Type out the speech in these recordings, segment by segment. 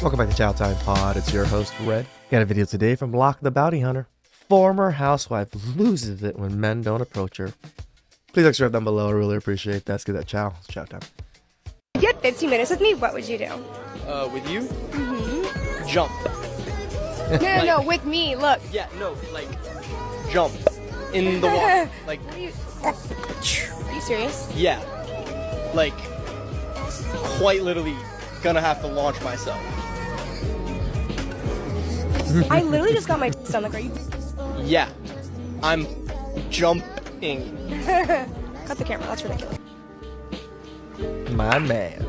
Welcome back to Chow Time Pod. It's your host, Red. Got a video today from Locke the Bounty Hunter. Former housewife loses it when men don't approach her. Please subscribe down below. I really appreciate that. Let's get that chow. It's chow time. If you had 15 minutes with me, what would you do? With you? Jump. No, with me, look. Yeah, no, like, jump in the water. Like, Are you serious? yeah. Like, quite literally gonna have to launch myself. I literally just got my stomach. Are you? Yeah. I'm jumping. Cut the camera, that's ridiculous. My man.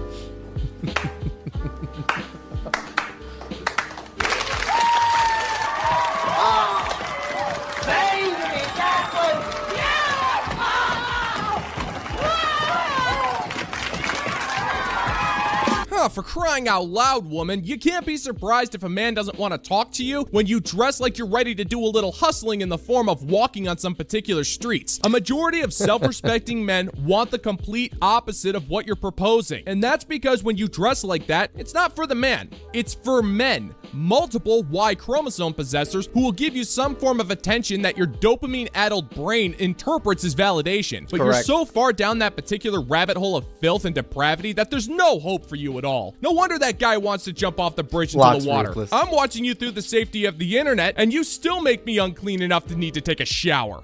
For crying out loud, woman, you can't be surprised if a man doesn't want to talk to you when you dress like you're ready to do a little hustling in the form of walking on some particular streets. A majority of self-respecting men want the complete opposite of what you're proposing. And that's because when you dress like that, it's not for the man, it's for men. Multiple Y chromosome possessors who will give you some form of attention that your dopamine-addled brain interprets as validation. But Correct. You're so far down that particular rabbit hole of filth and depravity that there's no hope for you at all. No wonder that guy wants to jump off the bridge into Locke's the water. ruthless. I'm watching you through the safety of the internet, and you still make me unclean enough to need to take a shower.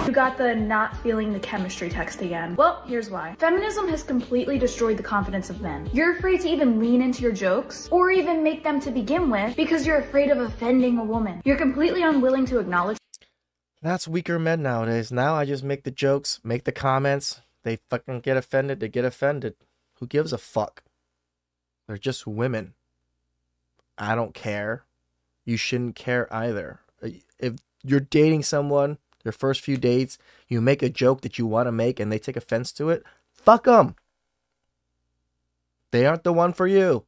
You got the not feeling the chemistry text again. Well, here's why. Feminism has completely destroyed the confidence of men. You're afraid to even lean into your jokes or even make them to begin with because you're afraid of offending a woman. You're completely unwilling to acknowledge. That's weaker men nowadays. Now I just make the jokes, make the comments. They fucking get offended. They get offended. Who gives a fuck? They're just women. I don't care. You shouldn't care either. If you're dating someone, your first few dates, you make a joke that you want to make and they take offense to it, fuck them. They aren't the one for you.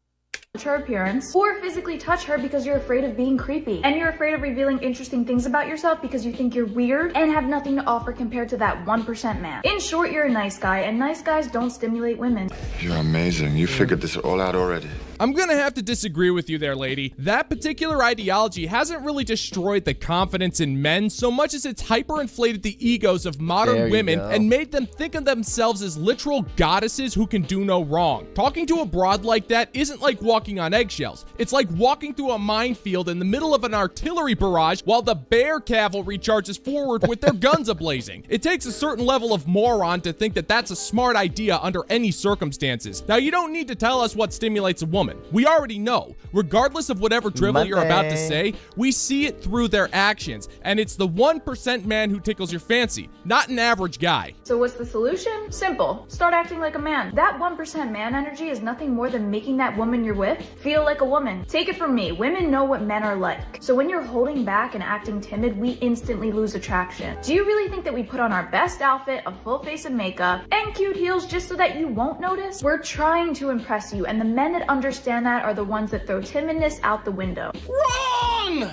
Her appearance or physically touch her because you're afraid of being creepy and you're afraid of revealing interesting things about yourself because you think you're weird and have nothing to offer compared to that 1% man. In short, you're a nice guy and nice guys don't stimulate women. You're amazing. You figured this all out already. I'm gonna have to disagree with you there, lady. That particular ideology hasn't really destroyed the confidence in men so much as it's hyperinflated the egos of There modern you women go. and made them think of themselves as literal goddesses who can do no wrong. Talking to a broad like that isn't like walking on eggshells. It's like walking through a minefield in the middle of an artillery barrage while the bear cavalry charges forward with their guns ablazing. It takes a certain level of moron to think that that's a smart idea under any circumstances. Now, you don't need to tell us what stimulates a woman. We already know. Regardless of whatever drivel you're about to say, we see it through their actions, and it's the 1% man who tickles your fancy, not an average guy. So what's the solution? Simple. Start acting like a man. That 1% man energy is nothing more than making that woman you're with feel like a woman. Take it from me. Women know what men are like. So when you're holding back and acting timid, we instantly lose attraction. Do you really think that we put on our best outfit, a full face of makeup, and cute heels just so that you won't notice? We're trying to impress you, and the men that understand that are the ones that throw timidness out the window. Wrong!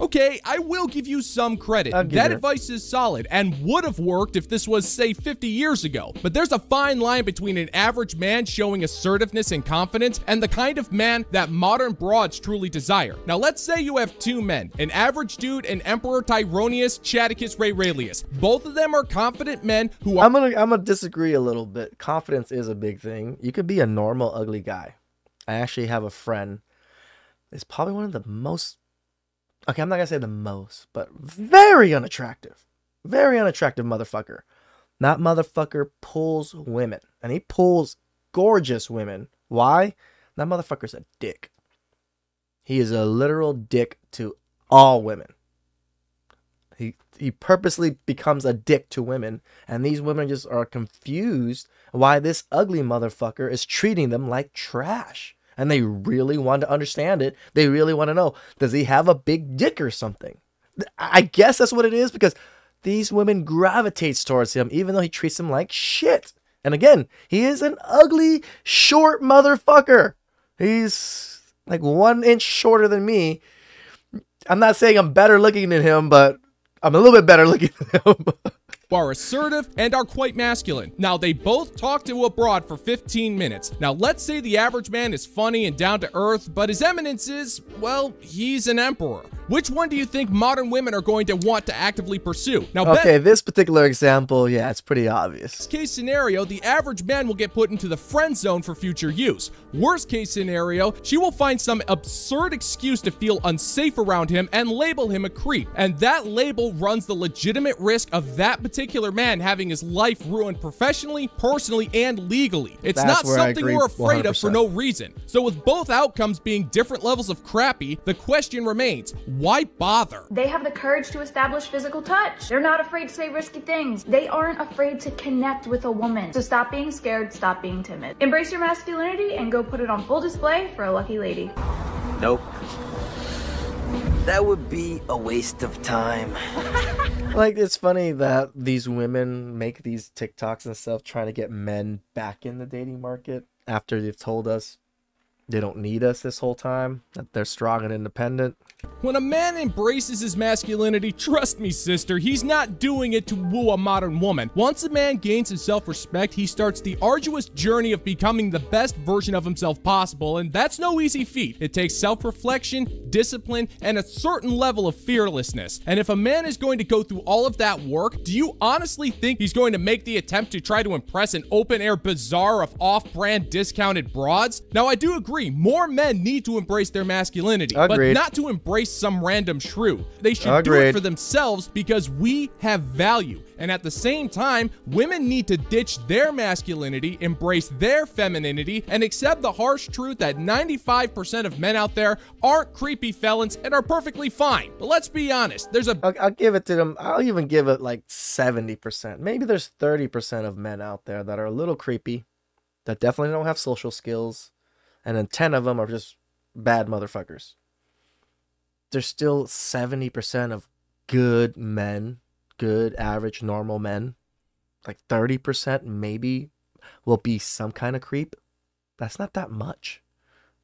Okay, I will give you some credit. I'll give That you- advice is solid and would have worked if this was, say, 50 years ago. But there's a fine line between an average man showing assertiveness and confidence and the kind of man that modern broads truly desire. Now, let's say you have two men, an average dude and Emperor Tyronius Chadicus Rayralius. Both of them are confident men who are— I'm gonna disagree a little bit. Confidence is a big thing. You could be a normal ugly guy. I actually have a friend. It's probably one of the most, okay, I'm not gonna say the most, but very unattractive. Very unattractive motherfucker. That motherfucker pulls women. And he pulls gorgeous women. Why? That motherfucker's a dick. He is a literal dick to all women. He purposely becomes a dick to women. And these women just are confused why this ugly motherfucker is treating them like trash. And they really want to understand it. They really want to know, does he have a big dick or something? I guess that's what it is, because these women gravitates towards him, even though he treats them like shit. And again, he is an ugly, short motherfucker. He's like 1 inch shorter than me. I'm not saying I'm better looking than him, but I'm a little bit better looking than him. who are assertive and are quite masculine. Now, they both talk to a broad for 15 minutes. Now, let's say the average man is funny and down to earth, but his eminence is, well, he's an emperor. Which one do you think modern women are going to want to actively pursue? Now, okay, this particular example, yeah, it's pretty obvious. Best case scenario, the average man will get put into the friend zone for future use. Worst case scenario, she will find some absurd excuse to feel unsafe around him and label him a creep. And that label runs the legitimate risk of that particular man having his life ruined professionally, personally, and legally. It's not something we're afraid of for no reason. So with both outcomes being different levels of crappy, the question remains, why bother? They have the courage to establish physical touch. They're not afraid to say risky things. They aren't afraid to connect with a woman. So stop being scared, stop being timid. Embrace your masculinity and go put it on full display for a lucky lady. Nope. That would be a waste of time. Like, it's funny that these women make these TikToks and stuff trying to get men back in the dating market after they've told us they don't need us this whole time, that they're strong and independent. When a man embraces his masculinity, trust me, sister, he's not doing it to woo a modern woman. Once a man gains his self-respect, he starts the arduous journey of becoming the best version of himself possible, and that's no easy feat. It takes self-reflection, discipline, and a certain level of fearlessness. And if a man is going to go through all of that work, do you honestly think he's going to make the attempt to try to impress an open-air bazaar of off-brand discounted broads? Now, I do agree, more men need to embrace their masculinity, but not to embrace some random shrew. They should do it for themselves because we have value. And at the same time, women need to ditch their masculinity, embrace their femininity, and accept the harsh truth that 95% of men out there aren't creepy felons and are perfectly fine. But let's be honest, there's a... I'll give it to them. I'll even give it like 70%. Maybe there's 30% of men out there that are a little creepy, that definitely don't have social skills, and then 10 of them are just bad motherfuckers. There's still 70% of good men, good, average, normal men. Like 30% maybe will be some kind of creep. That's not that much.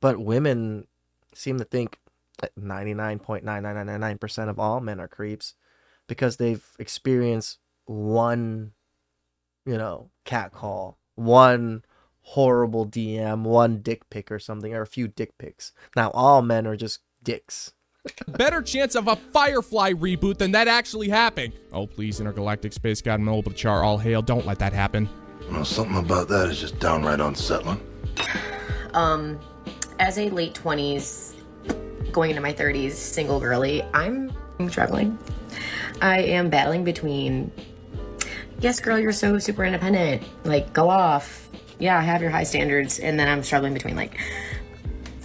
But women seem to think that 99.9999% of all men are creeps because they've experienced one, catcall, one horrible DM, one dick pic or something, or a few dick pics. Now all men are just dicks. Better chance of a Firefly reboot than that actually happening. Oh, please, intergalactic space god Mobile Char, all hail. Don't let that happen. Well, something about that is just downright unsettling. As a late 20s, going into my 30s, single girly, I'm struggling. I am battling between, yes, girl, you're so super independent. Like, go off. Yeah, have your high standards. And then I'm struggling between, like,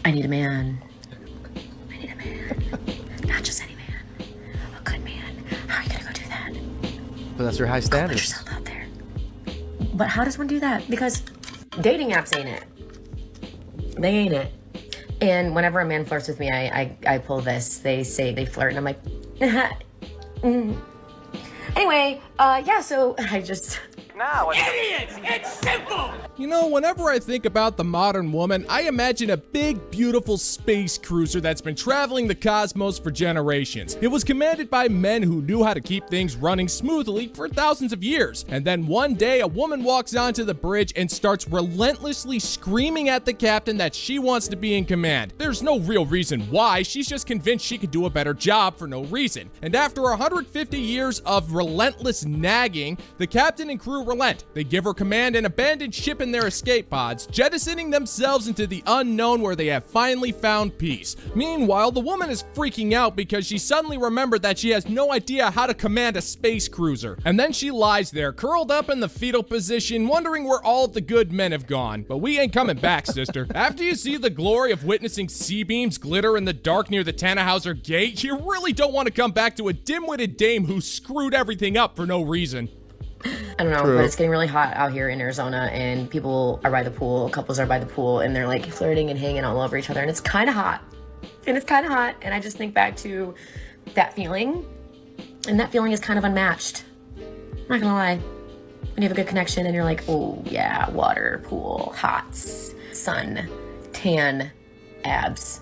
I need a man. Not just any man, a good man. How are you gonna go do that? But that's your high standards. Go put yourself out there. But how does one do that? Because dating apps ain't it. They ain't it. And whenever a man flirts with me, I pull this. They say they flirt, and I'm like, Anyway, yeah. So I just. Idiots! It's simple! Whenever I think about the modern woman, I imagine a big, beautiful space cruiser that's been traveling the cosmos for generations. It was commanded by men who knew how to keep things running smoothly for thousands of years. And then one day, a woman walks onto the bridge and starts relentlessly screaming at the captain that she wants to be in command. There's no real reason why, she's just convinced she could do a better job for no reason. And after 150 years of relentless nagging, the captain and crew relent. They give her command and abandon ship in their escape pods, jettisoning themselves into the unknown where they have finally found peace. Meanwhile, the woman is freaking out because she suddenly remembered that she has no idea how to command a space cruiser. And then she lies there, curled up in the fetal position, wondering where all the good men have gone. But we ain't coming back, sister. After you see the glory of witnessing C-beams glitter in the dark near the Tannhauser Gate, you really don't want to come back to a dim-witted dame who screwed everything up for no reason. I don't know, but it's getting really hot out here in Arizona, and people are by the pool, couples are by the pool, and they're like flirting and hanging all over each other, and it's kind of hot. And I just think back to that feeling, and that feeling is kind of unmatched. I'm not gonna lie. When you have a good connection and you're like, oh yeah, water, pool, hot, sun, tan, abs.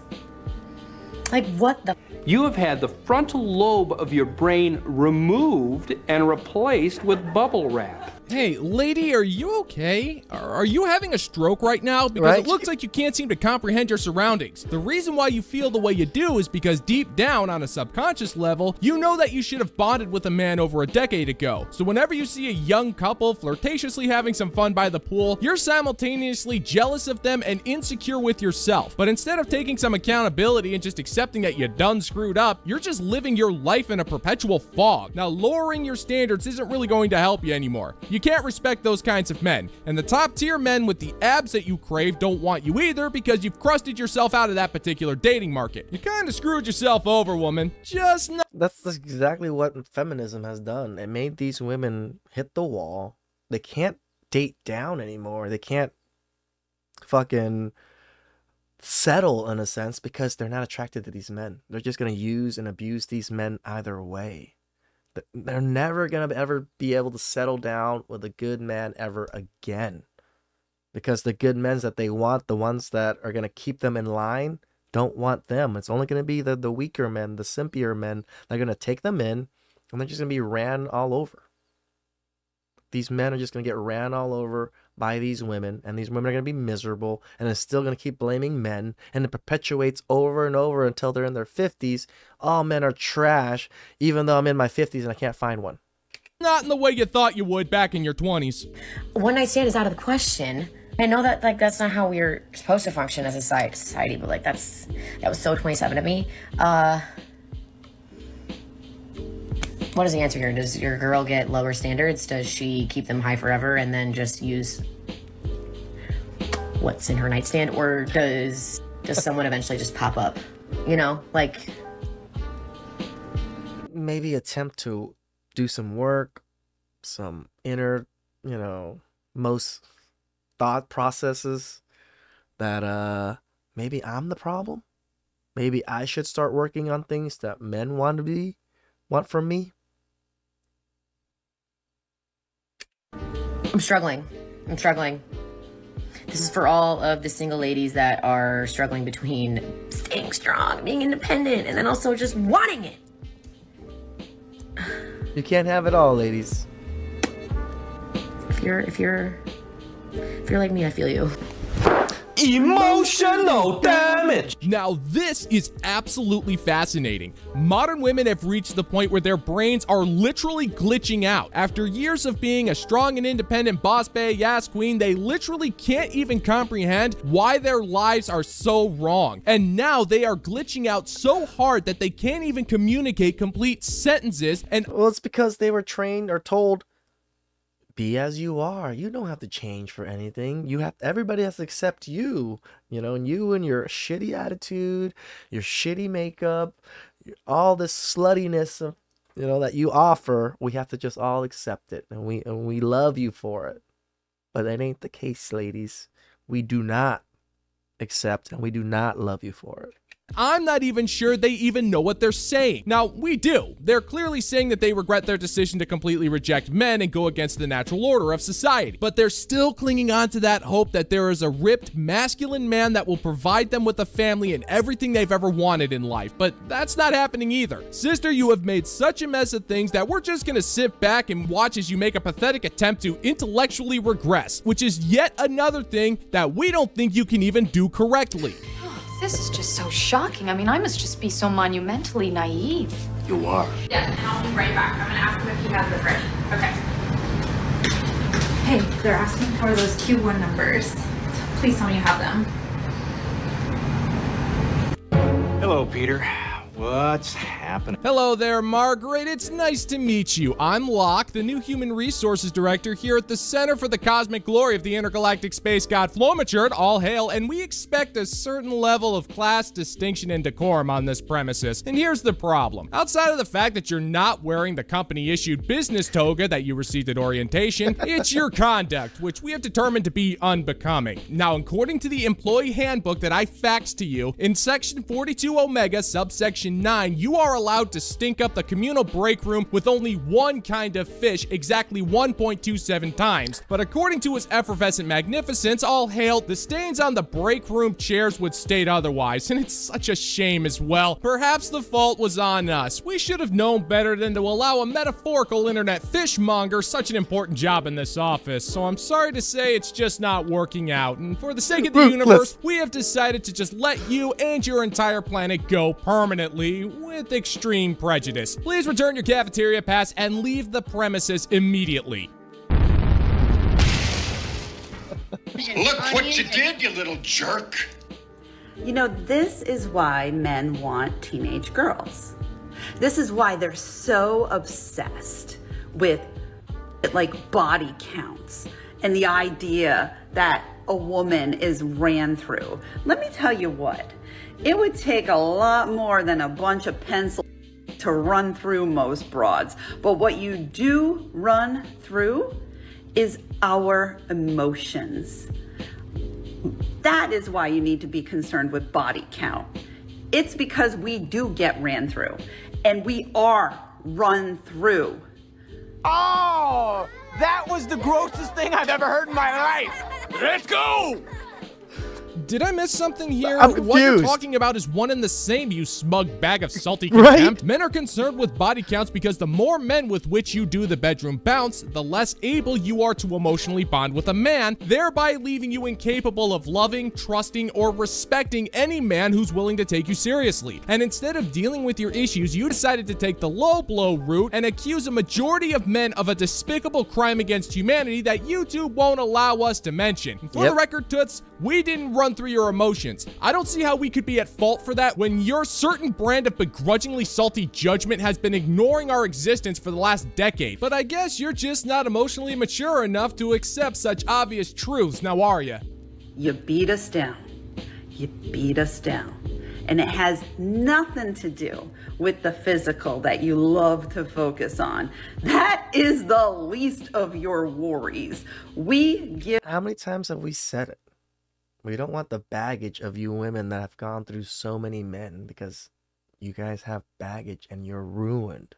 Like, what the? You have had the frontal lobe of your brain removed and replaced with bubble wrap. Hey, lady, are you okay? Are you having a stroke right now? Because it looks like you can't seem to comprehend your surroundings. The reason why you feel the way you do is because deep down on a subconscious level, you know that you should have bonded with a man over a decade ago. So whenever you see a young couple flirtatiously having some fun by the pool, you're simultaneously jealous of them and insecure with yourself. But instead of taking some accountability and just accepting that you done screwed up, you're just living your life in a perpetual fog. Now, lowering your standards isn't really going to help you anymore. You can't respect those kinds of men, and the top tier men with the abs that you crave don't want you either because you've crusted yourself out of that particular dating market. You kind of screwed yourself over, woman. Just not. That's exactly what feminism has done. It made these women hit the wall. They can't date down anymore. They can't fucking settle in a sense because they're not attracted to these men. They're just going to use and abuse these men either way. They're never going to ever be able to settle down with a good man ever again. Because the good men that they want, the ones that are going to keep them in line, don't want them. It's only going to be the weaker men, the simpier men. They're going to take them in, and they're just going to be ran all over. These men are just going to get ran all over by these women, and these women are going to be miserable, and they're still going to keep blaming men, and it perpetuates over and over until they're in their 50s. All men are trash, even though I'm in my 50s and I can't find one. Not in the way you thought you would back in your 20s. One night stand is out of the question. I know that that's not how we're supposed to function as a society, but that was so 27 of me. What is the answer here? Does your girl get lower standards? Does she keep them high forever and then just use what's in her nightstand? Or does someone eventually just pop up? You know, maybe attempt to do some work, some inner, most thought processes that maybe I'm the problem. Maybe I should start working on things that men want from me. I'm struggling. This is for all of the single ladies that are struggling between staying strong, being independent, and then also just wanting it. You can't have it all, ladies. If you're like me, I feel you. Emotional damage. Now, this is absolutely fascinating. Modern women have reached the point where their brains are literally glitching out. After years of being a strong and independent boss bae ass queen, they literally can't even comprehend why their lives are so wrong. And now they are glitching out so hard that they can't even communicate complete sentences. And well, it's because they were trained or told, be as you are. You don't have to change for anything. Everybody has to accept you, and you and your shitty attitude, your shitty makeup, all this sluttiness, that you offer. We have to just all accept it, and we love you for it. But that ain't the case, ladies. We do not accept and we do not love you for it. I'm not even sure they even know what they're saying. Now, we do. They're clearly saying that they regret their decision to completely reject men and go against the natural order of society. But they're still clinging on to that hope that there is a ripped, masculine man that will provide them with a family and everything they've ever wanted in life. But that's not happening either. Sister, you have made such a mess of things that we're just gonna sit back and watch as you make a pathetic attempt to intellectually regress, which is yet another thing that we don't think you can even do correctly. This is just so shocking. I mean, I must just be so monumentally naive. You are. Yeah, and I'll be right back. I'm gonna ask him if he has it ready. Okay. Hey, they're asking for those Q1 numbers. Please tell me you have them. Hello, Peter. What's happening? Hello there, Margaret. It's nice to meet you. I'm Locke, the new Human Resources Director here at the Center for the Cosmic Glory of the Intergalactic Space God Flowmatured. All hail, and we expect a certain level of class, distinction, and decorum on this premises. And here's the problem. Outside of the fact that you're not wearing the company-issued business toga that you received at orientation, it's your conduct, which we have determined to be unbecoming. Now, according to the employee handbook that I faxed to you, in Section 42 Omega, subsection Section 9, you are allowed to stink up the communal break room with only one kind of fish, exactly 1.27 times. But according to his effervescent magnificence, all hail, the stains on the break room chairs would state otherwise, and it's such a shame as well. Perhaps the fault was on us. We should have known better than to allow a metaphorical internet fishmonger such an important job in this office, so I'm sorry to say it's just not working out, and for the sake of the universe, we have decided to just let you and your entire planet go permanently with extreme prejudice. Please return your cafeteria pass and leave the premises immediately. Look what you did, you little jerk. You know, this is why men want teenage girls. This is why they're so obsessed with like body counts and the idea that a woman is ran through. Let me tell you what, it would take a lot more than a bunch of pencils to run through most broads. But what you do run through is our emotions. That is why you need to be concerned with body count. It's because we do get ran through, and we are run through. Oh, that was the grossest thing I've ever heard in my life. Let's go. Did I miss something here? I'm confused. What you're talking about is one and the same, you smug bag of salty contempt. Right? Men are concerned with body counts because the more men with which you do the bedroom bounce, the less able you are to emotionally bond with a man, thereby leaving you incapable of loving, trusting, or respecting any man who's willing to take you seriously. And instead of dealing with your issues, you decided to take the low blow route and accuse a majority of men of a despicable crime against humanity that YouTube won't allow us to mention. For the record, Toots, we didn't run through your emotions. I don't see how we could be at fault for that when your certain brand of begrudgingly salty judgment has been ignoring our existence for the last decade. But I guess you're just not emotionally mature enough to accept such obvious truths, now are you? You beat us down. You beat us down. And it has nothing to do with the physical that you love to focus on. That is the least of your worries. How many times have we said it? We don't want the baggage of you women that have gone through so many men because you guys have baggage and you're ruined.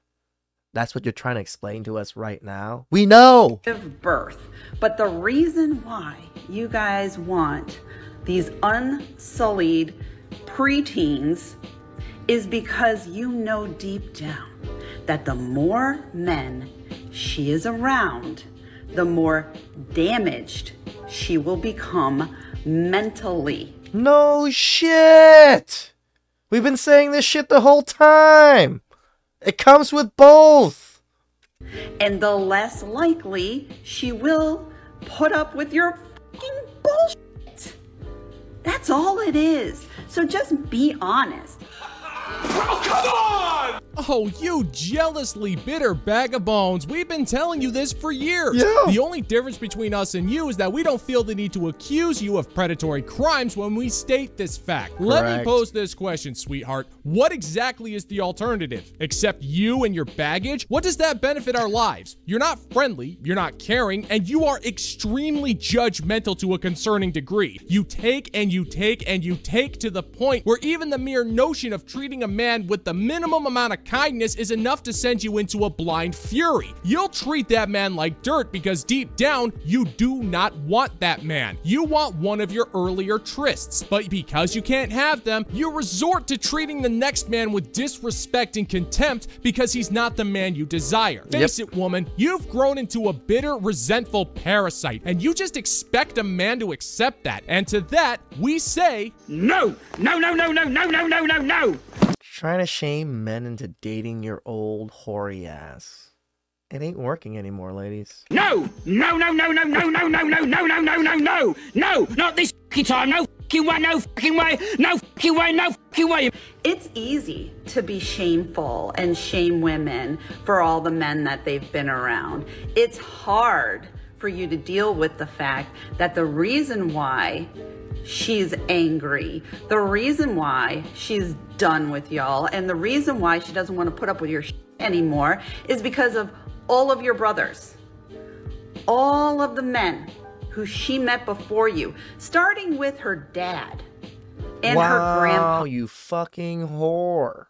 That's what you're trying to explain to us right now? We know! Give birth. But the reason why you guys want these unsullied preteens is because you know deep down that the more men she is around, the more damaged she will become mentally. No shit! We've been saying this shit the whole time! It comes with both! And the less likely she will put up with your fucking bullshit. That's all it is. So just be honest. Oh, come on! Oh, you jealously bitter bag of bones. We've been telling you this for years. Yeah. The only difference between us and you is that we don't feel the need to accuse you of predatory crimes when we state this fact. Correct. Let me pose this question, sweetheart. What exactly is the alternative? Except you and your baggage? What does that benefit our lives? You're not friendly, you're not caring, and you are extremely judgmental to a concerning degree. You take and you take and you take to the point where even the mere notion of treating a man with the minimum amount of kindness is enough to send you into a blind fury. You'll treat that man like dirt because deep down, you do not want that man. You want one of your earlier trysts, but because you can't have them, you resort to treating the next man with disrespect and contempt because he's not the man you desire. Face it, woman, you've grown into a bitter, resentful parasite, and you just expect a man to accept that. And to that, we say, no, no, no, no, no, no, no, no, no, no. Trying to shame men into dating your old hoary ass. It ain't working anymore, ladies. No! No, no, no, no, no, no, no, no, no, no, no, no, no! No! Not this fucking time! No fucking way! No fucking way! No fucking way! No fucking way! It's easy to be shameful and shame women for all the men that they've been around. It's hard for you to deal with the fact that the reason why she's angry, the reason why she's done with y'all, and the reason why she doesn't want to put up with your shit anymore is because of all of your brothers, all of the men who she met before you, starting with her dad and her grandpa. Wow, you fucking whore.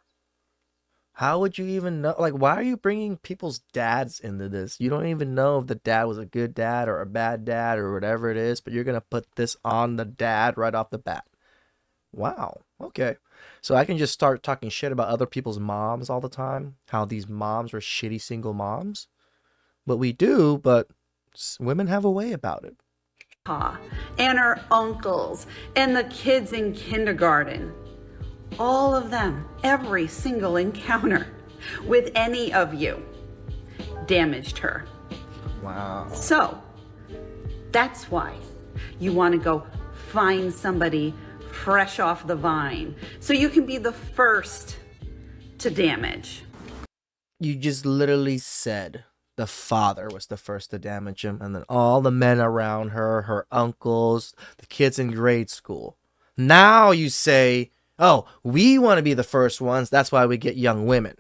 How would you even know? Like, why are you bringing people's dads into this? You don't even know if the dad was a good dad or a bad dad or whatever it is, but you're going to put this on the dad right off the bat. Wow. Okay. So I can just start talking shit about other people's moms all the time. How these moms are shitty single moms. But we do, but women have a way about it. And her uncles and the kids in kindergarten. All of them, every single encounter with any of you damaged her. Wow. So that's why you want to go find somebody fresh off the vine so you can be the first to damage. You just literally said the father was the first to damage him, and then all the men around her, her uncles, the kids in grade school. Now you say, oh, we want to be the first ones, that's why we get young women.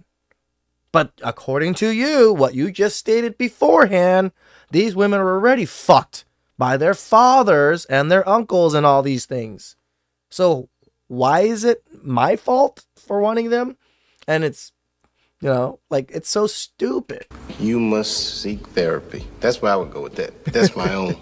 But according to you, what you just stated beforehand, these women are already fucked by their fathers and their uncles and all these things. So why is it my fault for wanting them? And it's, you know, like, it's so stupid. You must seek therapy. That's where I would go with that. That's my own.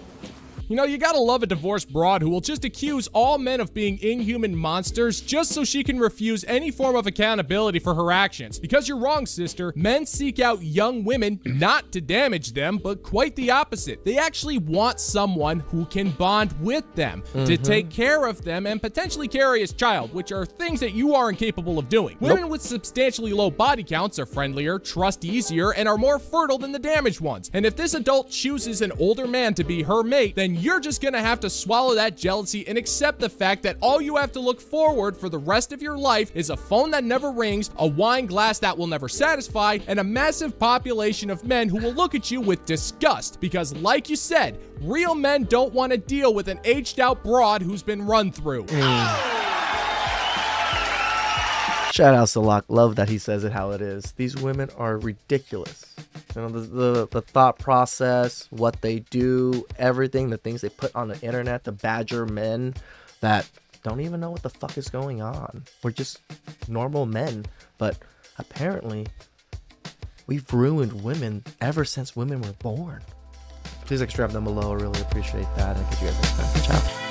You know, you gotta love a divorced broad who will just accuse all men of being inhuman monsters just so she can refuse any form of accountability for her actions. Because you're wrong, sister. Men seek out young women not to damage them, but quite the opposite. They actually want someone who can bond with them, to take care of them, and potentially carry his child, which are things that you are incapable of doing. Women with substantially low body counts are friendlier, trust easier, and are more fertile than the damaged ones. And if this adult chooses an older man to be her mate, then you're just gonna have to swallow that jealousy and accept the fact that all you have to look forward for the rest of your life is a phone that never rings, a wine glass that will never satisfy, and a massive population of men who will look at you with disgust. Because like you said, real men don't want to deal with an aged out broad who's been run through. Shout out to Locke. Love that he says it how it is. These women are ridiculous. You know, the thought process, what they do, everything, the things they put on the internet, the badger men that don't even know what the fuck is going on. We're just normal men, but apparently we've ruined women ever since women were born. Please subscribe down below. I really appreciate that. And catch you guys next time. Ciao.